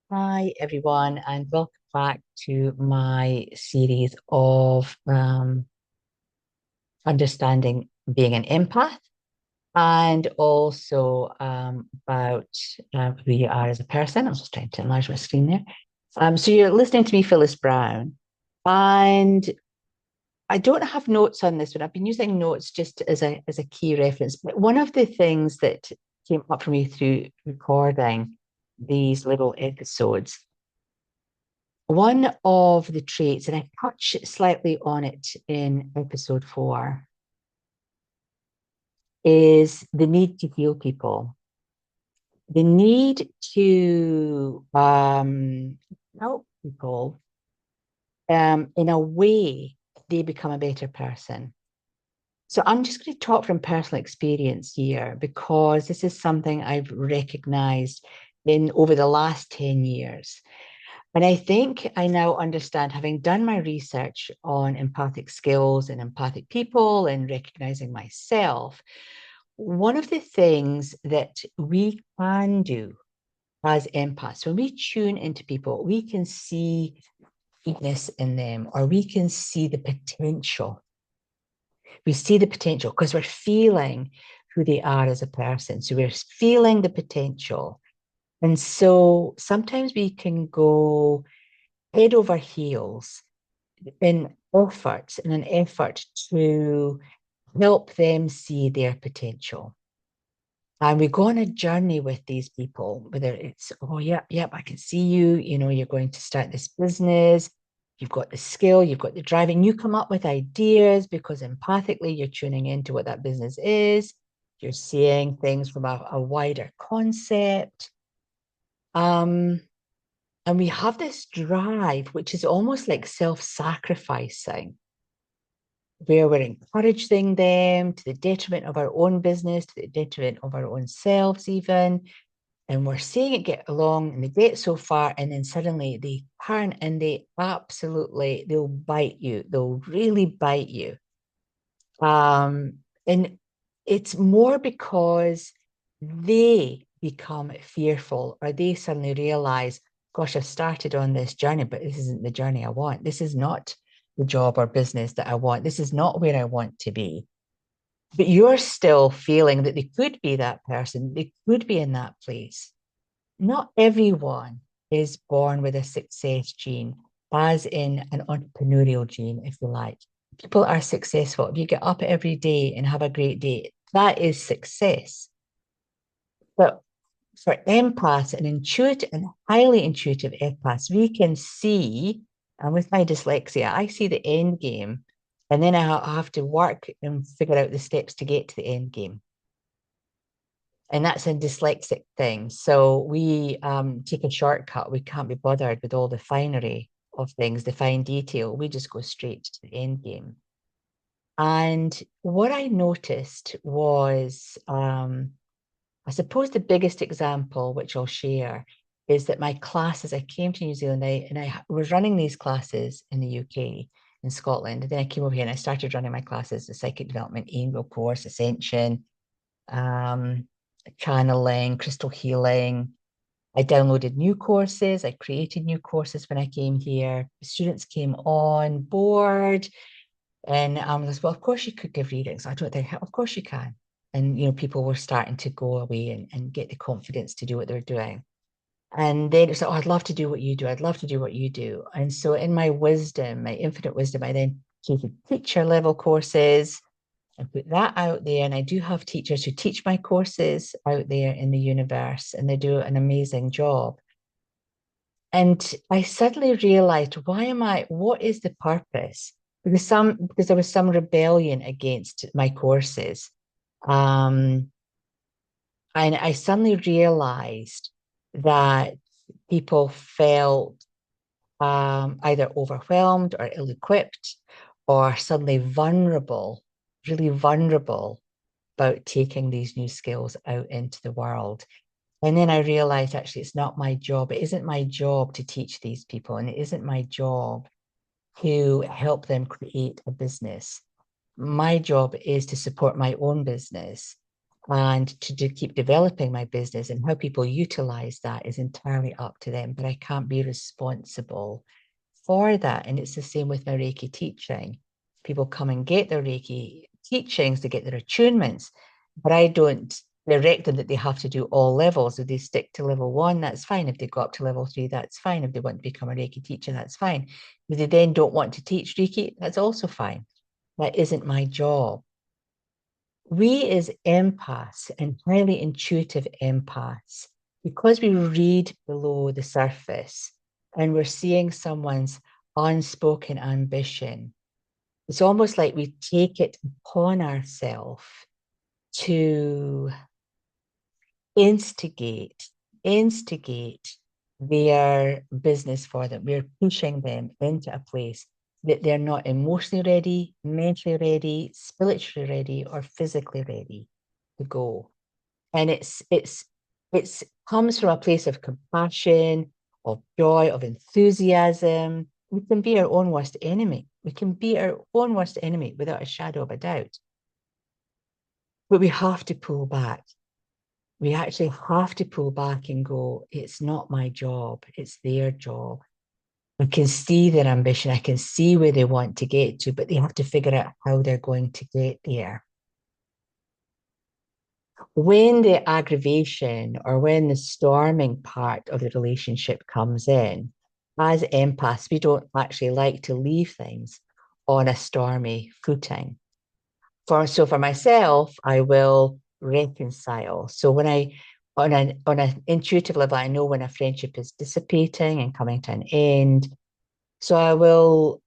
Hi, everyone, and welcome back to my series of understanding being an empath and also about who you are as a person. I'm just trying to enlarge my screen there. So you're listening to me, Phyllis Brown, and I don't have notes on this one. I've been using notes just as a key reference. But one of the things that came up for me through recording these little episodes. One of the traits, and I touch slightly on it in episode 4, is the need to heal people, the need to help people in a way they become a better person. So I'm just going to talk from personal experience here because this is something I've recognized in over the last 10 years. And I think I now understand, having done my research on empathic skills and empathic people and recognizing myself, one of the things that we can do as empaths, when we tune into people, we can see weakness in them or we can see the potential. We see the potential because we're feeling who they are as a person. So we're feeling the potential. And so sometimes we can go head over heels in an effort to help them see their potential. And we go on a journey with these people, whether it's, oh, yeah, I can see you, you're going to start this business, you've got the skill, you've got the driving, you come up with ideas because empathically you're tuning into what that business is, you're seeing things from a wider concept. Um, And we have this drive, which is almost like self-sacrificing, where we're encouraging them to the detriment of our own business, to the detriment of our own selves, even. And we're seeing it get along and they get so far, and then suddenly they turn and they'll bite you. They'll really bite you. And it's more because they become fearful or they suddenly realize, gosh, I've started on this journey, but this isn't the journey I want. This is not the job or business that I want. This is not where I want to be. But you're still feeling that they could be that person, they could be in that place. Not everyone is born with a success gene, as in an entrepreneurial gene, if you like. People are successful. If you get up every day and have a great day, that is success. But for empaths and intuitive and highly intuitive empaths, we can see, and with my dyslexia, I see the end game, and then I have to work and figure out the steps to get to the end game. And that's a dyslexic thing. So we take a shortcut. We can't be bothered with all the finery of things, the fine detail. We just go straight to the end game. And what I noticed was, I suppose the biggest example, which I'll share, is that my classes, I came to New Zealand and I was running these classes in the UK, in Scotland. And then I came over here and I started running my classes, the psychic development, angel course, ascension, um, channeling, crystal healing. I downloaded new courses. I created new courses when I came here. Students came on board, and I was, well, of course you could give readings. I don't think, of course you can. And people were starting to go away and get the confidence to do what they're doing. And then it's like, oh, I'd love to do what you do. I'd love to do what you do. And so in my wisdom, my infinite wisdom, I then created teacher level courses and put that out there. And I do have teachers who teach my courses out there in the universe, and they do an amazing job. And I suddenly realized, what is the purpose? Because there was some rebellion against my courses. Um, and I suddenly realized that people felt either overwhelmed or ill-equipped or suddenly vulnerable, really vulnerable about taking these new skills out into the world. And then I realized actually it's not my job. It isn't my job to teach these people, and it isn't my job to help them create a business. My job is to support my own business And to keep developing my business, and how people utilize that is entirely up to them, but I can't be responsible for that. And it's the same with my Reiki teaching. People come and get their Reiki teachings to get their attunements, but I don't direct them that they have to do all levels. If they stick to level one, that's fine. If they go up to level three, that's fine. If they want to become a Reiki teacher, that's fine. If they then don't want to teach Reiki, that's also fine. That isn't my job. We as empaths and highly intuitive empaths, because we read below the surface and we're seeing someone's unspoken ambition, it's almost like we take it upon ourselves to instigate, instigate their business for them. We're pushing them into a place that they're not emotionally ready, mentally ready, spiritually ready, or physically ready to go. And it's comes from a place of compassion, of joy, of enthusiasm. We can be our own worst enemy. We can be our own worst enemy without a shadow of a doubt. But we have to pull back. We actually have to pull back and go, it's not my job, it's their job. I can see their ambition, I can see where they want to get to, but they have to figure out how they're going to get there. When the aggravation or when the storming part of the relationship comes in, as empaths, we don't actually like to leave things on a stormy footing. For myself, I will reconcile. So when I on an intuitive level, I know when a friendship is dissipating and coming to an end. So I will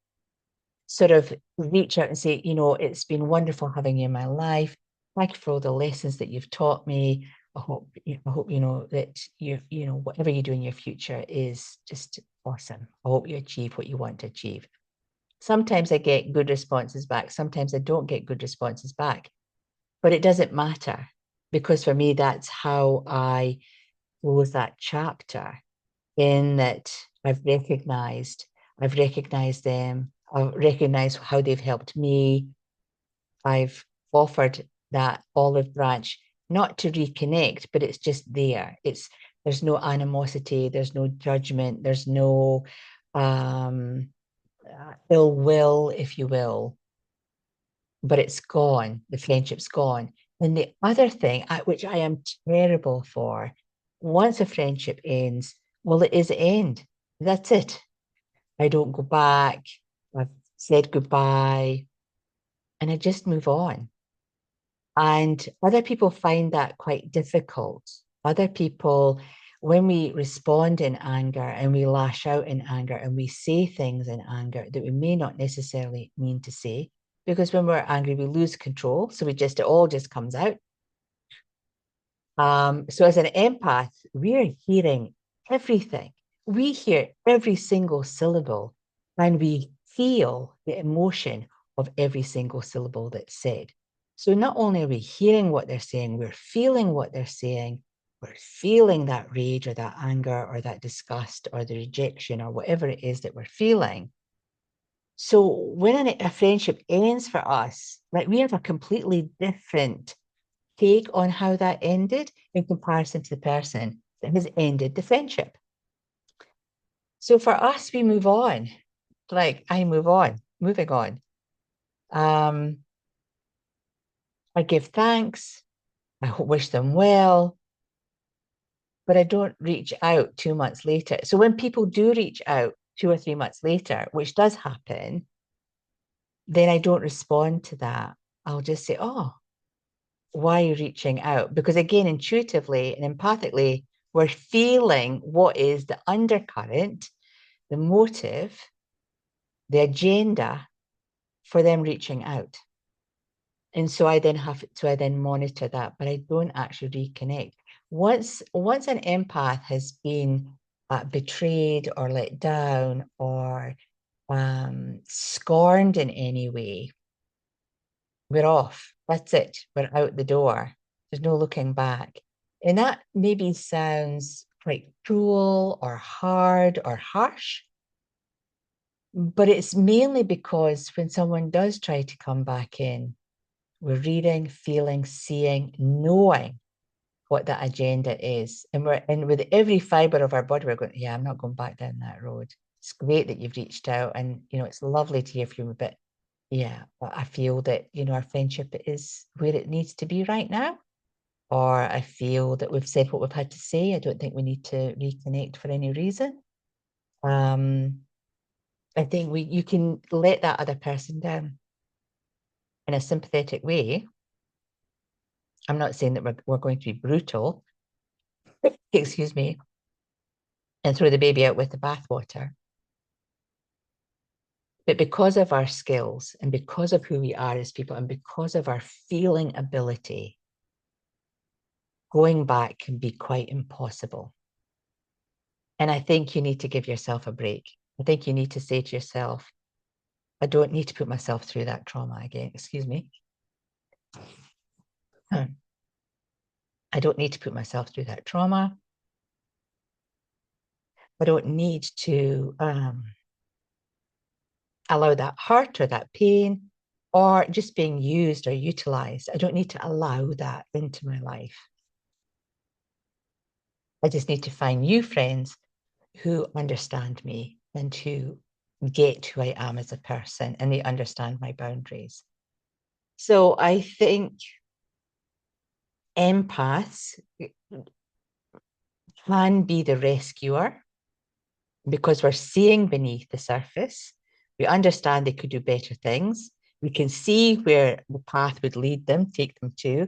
sort of reach out and say, it's been wonderful having you in my life. Thank you for all the lessons that you've taught me. I hope you know that whatever you do in your future is just awesome. I hope you achieve what you want to achieve. Sometimes I get good responses back. Sometimes I don't get good responses back, but it doesn't matter, because for me, that's how I close that chapter, in that I've recognized them. I've recognized how they've helped me. I've offered that olive branch, not to reconnect, but it's just there. There's no animosity, there's no judgment, there's no um, ill will, if you will, but it's gone. The friendship's gone. And the other thing, which I am terrible for, once a friendship ends, well, it is the end. That's it. I don't go back. I've said goodbye and I just move on. And other people find that quite difficult. Other people, when we respond in anger and we lash out in anger and we say things in anger that we may not necessarily mean to say, because when we're angry, we lose control. So it all just comes out. So as an empath, we're hearing everything. We hear every single syllable and we feel the emotion of every single syllable that's said. So not only are we hearing what they're saying, we're feeling what they're saying. We're feeling that rage or that anger or that disgust or the rejection or whatever it is that we're feeling. So when a friendship ends for us, like, we have a completely different take on how that ended in comparison to the person that has ended the friendship. So for us, we move on. Like, I move on, moving on. I give thanks. I wish them well, but I don't reach out 2 months later. So when people do reach out 2 or 3 months later, which does happen, then I don't respond to that. I'll just say, oh, why are you reaching out? Because again, intuitively and empathically, we're feeling what is the undercurrent, the motive, the agenda for them reaching out. And so I then monitor that, but I don't actually reconnect. Once an empath has been betrayed or let down or scorned in any way, we're off. That's it. We're out the door. There's no looking back. And that maybe sounds quite cruel or hard or harsh, but it's mainly because when someone does try to come back in, We're reading, feeling, seeing, knowing what that agenda is. And with every fiber of our body, we're going, yeah, I'm not going back down that road. It's great that you've reached out, and it's lovely to hear from you, but yeah, I feel that, our friendship is where it needs to be right now. Or I feel that we've said what we've had to say. I don't think we need to reconnect for any reason. I think you can let that other person down in a sympathetic way. I'm not saying that we're going to be brutal, excuse me, and throw the baby out with the bathwater. But because of our skills and because of who we are as people and because of our feeling ability, going back can be quite impossible. And I think you need to give yourself a break. I think you need to say to yourself, I don't need to put myself through that trauma again. Excuse me. I don't need to put myself through that trauma. I don't need to allow that hurt or that pain or just being used or utilized. I don't need to allow that into my life. I just need to find new friends who understand me and who get who I am as a person, and they understand my boundaries. So I think empaths can be the rescuer because we're seeing beneath the surface. We understand they could do better things. We can see where the path would lead them, take them to.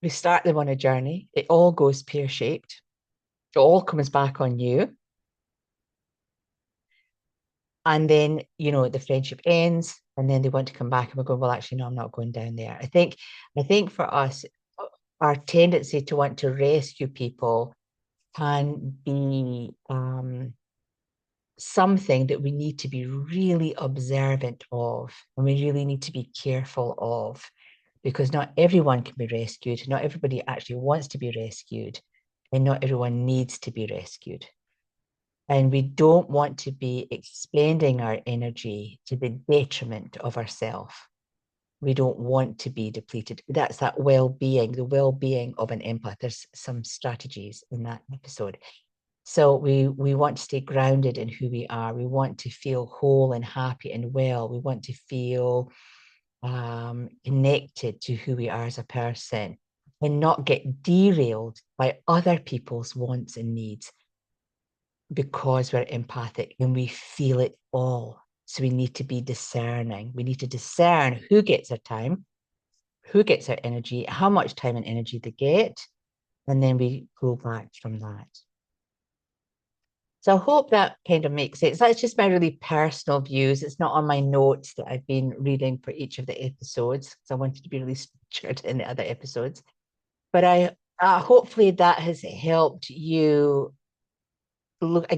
We start them on a journey. It all goes pear-shaped. It all comes back on you. And then, the friendship ends, and then they want to come back and we're going, well, actually, no, I'm not going down there. I think for us, our tendency to want to rescue people can be something that we need to be really observant of, and we really need to be careful of, because not everyone can be rescued. Not everybody actually wants to be rescued, and not everyone needs to be rescued. And we don't want to be expending our energy to the detriment of ourselves. We don't want to be depleted. That's that well-being, the well-being of an empath. There's some strategies in that episode. So we want to stay grounded in who we are. We want to feel whole and happy and well. We want to feel connected to who we are as a person and not get derailed by other people's wants and needs, because we're empathic and we feel it all. So we need to be discerning. We need to discern who gets our time, who gets our energy, how much time and energy they get, and then we go back from that. So I hope that kind of makes sense. That's just my really personal views. It's not on my notes that I've been reading for each of the episodes, because I wanted to be really structured in the other episodes. But I hopefully that has helped you look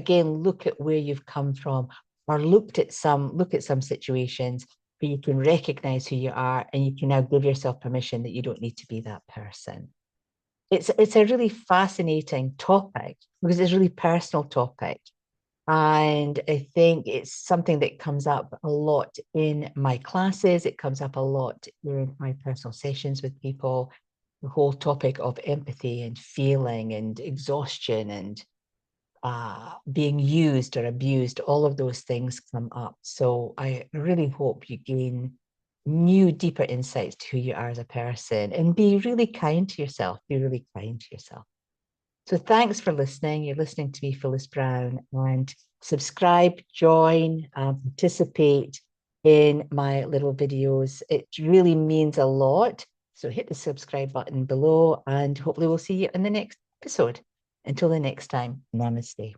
at where you've come from, or look at some situations where you can recognize who you are, and you can now give yourself permission that you don't need to be that person. It's a really fascinating topic because it's a really personal topic. And I think it's something that comes up a lot in my classes. It comes up a lot in my personal sessions with people. The whole topic of empathy and feeling and exhaustion and being used or abused, all of those things come up. So I really hope you gain new, deeper insights to who you are as a person, and be really kind to yourself. Be really kind to yourself. So thanks for listening. You're listening to me, Phyllis Brown, and subscribe, join, participate in my little videos. It really means a lot. So hit the subscribe button below, and hopefully we'll see you in the next episode. Until the next time, namaste.